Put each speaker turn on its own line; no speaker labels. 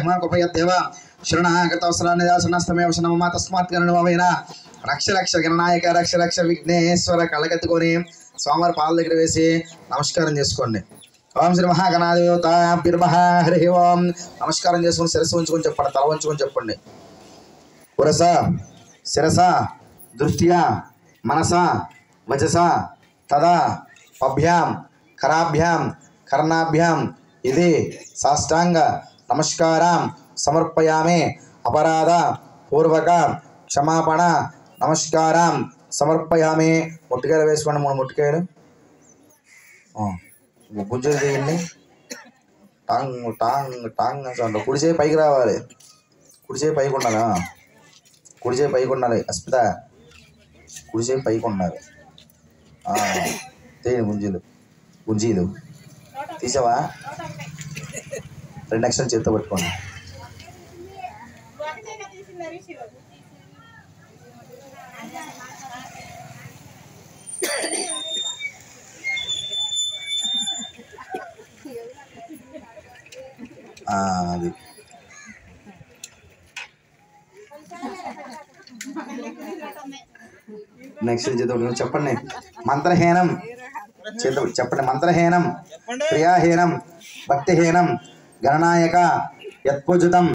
हिमाकुपयद्देव शरणागतवसरानिदासनस्तमेव शनममा तस्मात् करणमवेन रक्ष रक्ष गणनायक रक्ष रक्ष विघ्नेश्वर కళ్ళకెత్తుకొని స్వామివారి పాదాల దగ్గర వేసి నమస్కారం చేసుకోండి. ఓం శ్రీ మహాగణాధిపతాభ్యర్మః హరి ఓం. నమస్కారం చేసుకొని శిరస్సు ఉంచుకొని చెప్పండి, తల ఉంచుకొని చెప్పండి. పురస శిరస దృష్ట్యా మనస వచస తదా పభ్యాం కరాభ్యాం కర్ణాభ్యాం ఇది సాష్టాంగ నమస్కారం సమర్పయామి. అపరాధ పూర్వక క్షమాపణ నమస్కారం సమర్పయామి. ముట్టికాయలు వేసుకోండి, 3 ముట్టికాయలు. గుంజలు తీయండి. టాంగ్ టాంగ్ టాంగ్ అంటారు. కుడిచేయి పైకి రావాలి, కుడిచేయి పైకి ఉండాలి, కుడిచేయి పైకి ఉండాలి. అస్మిత కుడిచేయి పైకి ఉండాలి. తీయండి గుంజీలు, గుంజీలు తీసావా? 2 అక్షరాలు చేత్తో పట్టుకోండి. అది నెక్స్ట్ చేత చెప్పండి. మంత్రహీనం చేత చెప్పండి. మంత్రహీనం క్రియాహీనం భక్తిహీనం గణనాయక యత్పూజితం